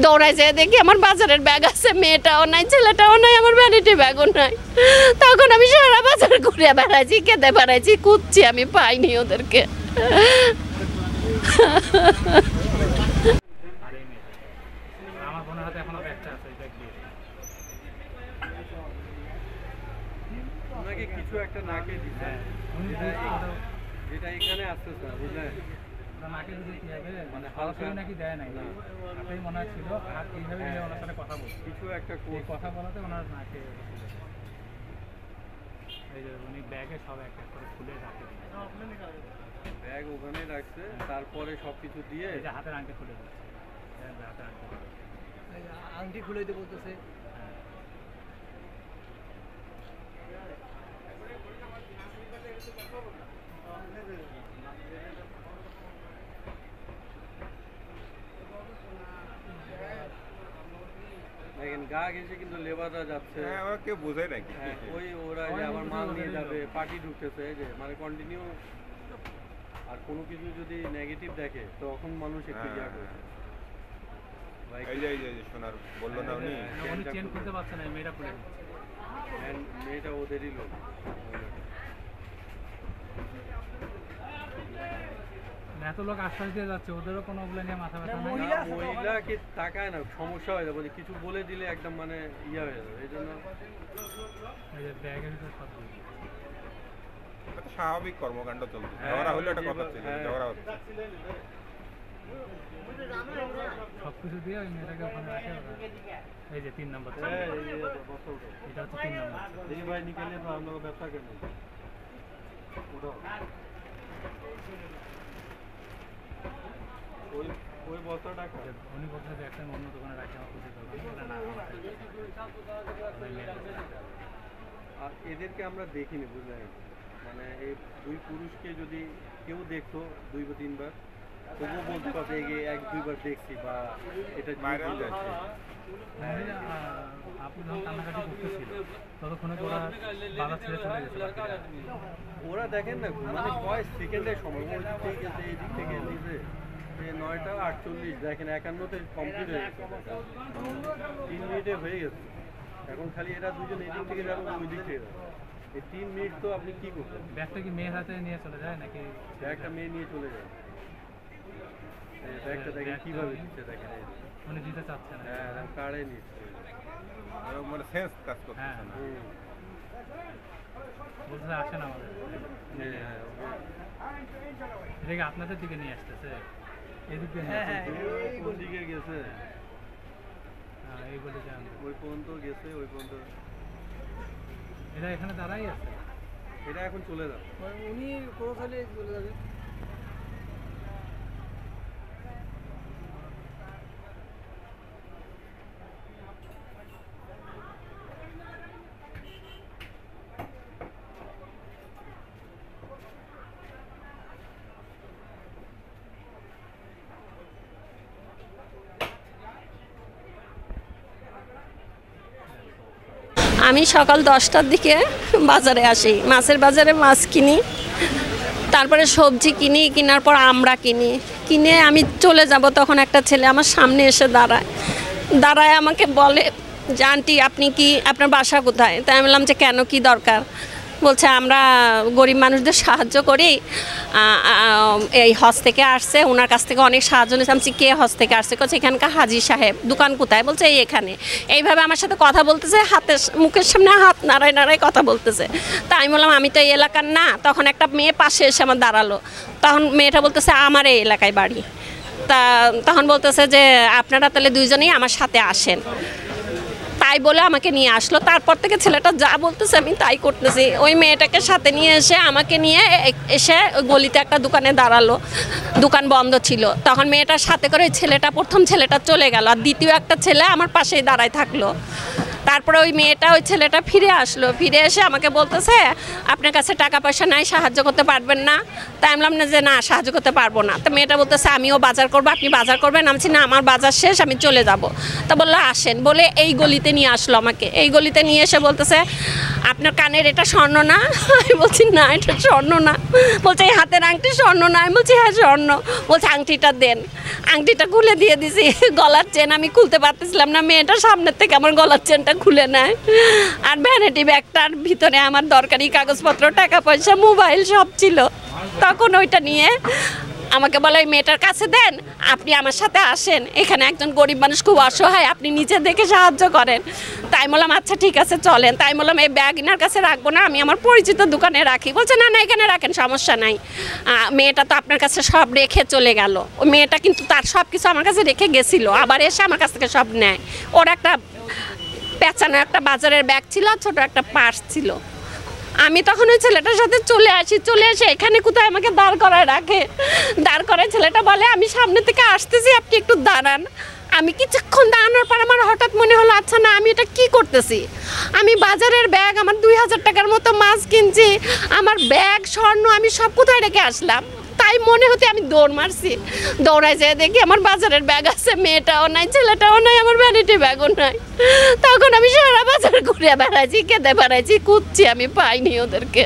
দৌড়ায় যেয়ে দেখি আমার বাজারের ব্যাগ আছে, মেয়েটাও নাই, ছেলেটাও নাই, আমার ভ্যানিটি ব্যাগও নাই। তখন আমি সারা বাজার ঘুরে বেড়াইছি, কেঁদে বেড়াইছি, খুঁজছি, আমি পাইনি ওদেরকে। কিছু একটা নাকে দিচ্ছে যেটা এখানে আসতেছে না, বুঝলেন? নাকে দিতে কি হবে, মানে হালকা নাকি দেয় নাই, আপনারই মনে ছিল। আর এইভাবে ওনার সাথে কথা বলছে, কিছু একটা কথা বলাতে ওনার নাকে এই যে উনি ব্যাগে সব এক এক করে খুলে রাখে, ব্যাগ ওখানে রাখছে, তারপরে সব কিছু দিয়ে হাতের আংটি খুলে দিচ্ছে, হাতের আংটি খুলে দিতে বলতেছে। দেখেন গা ঘেঁষে কিন্তু লেবাররা যাচ্ছে, ওরা কেউ বোঝায় নাকি, ওই ওরা যে আমার মাল নিয়ে যাবে, পার্টি ঢুকতেছে, এই যে মানে কন্টিনিউ। আর কোনো কিছু যদি নেগেটিভ দেখে তখন মানুষ একটু ইয়া করে। এই যে সোনার বললো না উনি চেঞ্জ করতে পারছে না, মেয়েটা খুলে দিচ্ছে, মেয়েটা ওদেরই লোক। এত লোক আশ্বাস দিয়ে যাচ্ছে, ওদেরও কোনো ওগুলো নিয়ে মাথা ব্যথা নেই। মহিলা কি তাকায় না, সমস্যা হয়ে যাবে, কিছু বলে দিলে একদম মানে ইয়া হয়ে যাবে। এই জন্য ব্যাগের ভিতরে সব স্বাভাবিক কর্মকাণ্ড চলছে, ঝগড়া হলো একটা কথা ছিল, ঝগড়া হচ্ছে সবকিছু দিয়ে ওই মেয়েটাকে ওখানে রাখে। এই যে 3 নম্বর, এটা হচ্ছে 3 নম্বর। দেখি ভাই নিকালে তো আমরা ব্যবসা করি ওই বস্তাটা উনি বলছে যে একটা অন্য দোকানে রাখে আমার খুশি করবে না। আর এদেরকে আমরা দেখিনি, বুঝলেন? মানে এই দুই পুরুষকে যদি কেউ দেখতো 2 বা 3 বার, তবুও বলতে পারবে যে 1-2 বার দেখছি বা এটা ভাইরাল যাচ্ছে। আপনি যখন কান্নাকাটি করতেছিল ততক্ষণে ওরা বাধা ছেড়ে চলে গেছে। ওরা দেখেন না মানে কয় সেকেন্ডের সময়, ওই দিক থেকে গেছে, এই দিক থেকে নিচে 9টা 48, দেখেন 51-তে কমপ্লিট হয়ে গেছে, 3 মিনিটে হয়ে গেছে। এখন খালি এরা দুজন এই দিক থেকে যাবে, ওই দিক থেকে যাবে। এই 3 মিনিট তো আপনি কি করবেন? ব্যাগটা কি মেয়ের হাতে নিয়ে চলে যায় নাকি? ব্যাগটা মেয়ে নিয়ে চলে যায়। ব্যাগটা দেখেন কিভাবে দিচ্ছে, দেখেন মানে দিতে চাচ্ছে না, হ্যাঁ কাড়ে নিচ্ছে, মানে সেন্স কাজ করছে না। বলতে আসে না আমাদের, এটাকে আপনাদের দিকে নিয়ে আসতেছে, এদিকে কোন দিকে গেছে, এই বলে যান ওই পর্যন্ত গেছে, ওই পর্যন্ত এরা এখানে দাঁড়াই আছে, এটা এখন চলে যাবে, উনি কোথায় চলে যাবে। আমি সকাল 10টার দিকে বাজারে আসি, মাছের বাজারে মাছ কিনি, তারপরে সবজি কিনি, কেনার পর আমরা কিনে আমি চলে যাব, তখন একটা ছেলে আমার সামনে এসে দাঁড়ায় আমাকে বলে যে আন্টি আপনি কি, আপনার বাসা কোথায়? তাই আমি বললাম যে কেন, কি দরকার? বলছে আমরা গরিব মানুষদের সাহায্য করি, এই হজ থেকে আসছে, ওনার কাছ থেকে অনেক সাহায্য নিয়েছে। আমি কে হজ থেকে আসছে? বলছে এখানকার হাজি সাহেব, দোকান কোথায়? বলছে এই এখানে। এইভাবে আমার সাথে কথা বলতেছে, মুখের সামনে হাত নাড়ায় কথা বলতেছে। তা আমি বললাম আমি তো এই এলাকার না। তখন একটা মেয়ে পাশে এসে আমার দাঁড়ালো, তখন মেয়েটা বলতেছে আমার এই এলাকায় বাড়ি। তখন বলতেছে যে আপনারা তাহলে দুইজনেই আমার সাথে আসেন, তাই বলে আমাকে নিয়ে আসলো। তারপর থেকে ছেলেটা যা বলতেছে আমি তাই করতেছি। ওই মেয়েটাকে সাথে নিয়ে এসে আমাকে নিয়ে এসে ওই গলিতে একটা দোকানে দাঁড়ালো, দোকান বন্ধ ছিল। তখন মেয়েটার সাথে করে প্রথম ছেলেটা চলে গেল, আর দ্বিতীয় একটা ছেলে আমার পাশেই দাঁড়ায় থাকলো। তারপরে ওই মেয়েটা ওই ছেলেটা ফিরে আসলো, ফিরে এসে আমাকে বলতেছে আপনার কাছে টাকা পয়সা নাই, সাহায্য করতে পারবেন না। তাই আমি বললাম না যে না সাহায্য করতে পারবো না। তো মেয়েটা বলতেছে আমিও বাজার করবো, আপনি বাজার করবেন। আমি বলছি না আমার বাজার শেষ, আমি চলে যাব। তা বললো আসেন, বলে এই গলিতে নিয়ে আসলো আমাকে। এই গলিতে নিয়ে এসে বলতেছে আপনার কানের এটা স্বর্ণ না? আমি বলছি না এটা স্বর্ণ না। বলছে এই হাতের আংটি স্বর্ণ না? আমি বলছি হ্যাঁ স্বর্ণ। বলছে আংটিটা দেন। আংটিটা খুলে দিয়ে দিছি। গলার চেন আমি খুলতে পারতেছিলাম না, মেয়েটা সামনের থেকে আমার গলার চেনটা খুলে নেয়। আর ভ্যানিটি ব্যাগটার ভিতরে আমার দরকারি কাগজপত্র, টাকা পয়সা, মোবাইল সব ছিল। তখন ওইটা নিয়ে আমাকে বলে ওই মেয়েটার কাছে দেন, আপনি আমার সাথে আসেন, এখানে একজন গরিব মানুষ খুব অসহায়, আপনি নিচে দেখে সাহায্য করেন। তাই বললাম আচ্ছা ঠিক আছে চলেন। তাই বললাম এই ব্যাগ ইনার কাছে রাখবো না, আমি আমার পরিচিত দোকানে রাখি। বলছে না না এখানে রাখেন, সমস্যা নাই। মেয়েটা তো আপনার কাছে সব রেখে চলে গেল। ওই মেয়েটা কিন্তু তার সব কিছু আমার কাছে রেখে গেছিলো, আবার এসে আমার কাছ থেকে সব নেয়। ওর একটা পেঁচানো একটা বাজারের ব্যাগ ছিল, ছোট একটা পার্স ছিল। আমি তখন ওই ছেলেটার সাথে চলে আসি এখানে কোথায় আমাকে দাঁড় করায় রাখে। দাঁড় করায় ছেলেটা বলে আমি সামনে থেকে আসতেছি, আপনি একটু দাঁড়ান। আমি কিছুক্ষণ দাঁড়ানোর পর আমার হঠাৎ মনে হলো আচ্ছা না আমি এটা কি করতেছি, আমি বাজারের ব্যাগ, আমার 2000 টাকার মতো মাছ কিনছি, আমার ব্যাগ স্বর্ণ আমি সব কোথায় রেখে আসলাম। তাই মনে হতে আমি দৌড় মারছি। দৌড়ায় যেয়ে দেখি আমার বাজারের ব্যাগ আছে, মেয়েটাও নাই, ছেলেটাও নাই, আমার ভ্যানিটি ব্যাগও নাই। তখন আমি সারা বাজার ঘুরে বেড়াইছি, কেঁদে বেড়াইছি, খুঁজছি, আমি পাইনি ওদেরকে।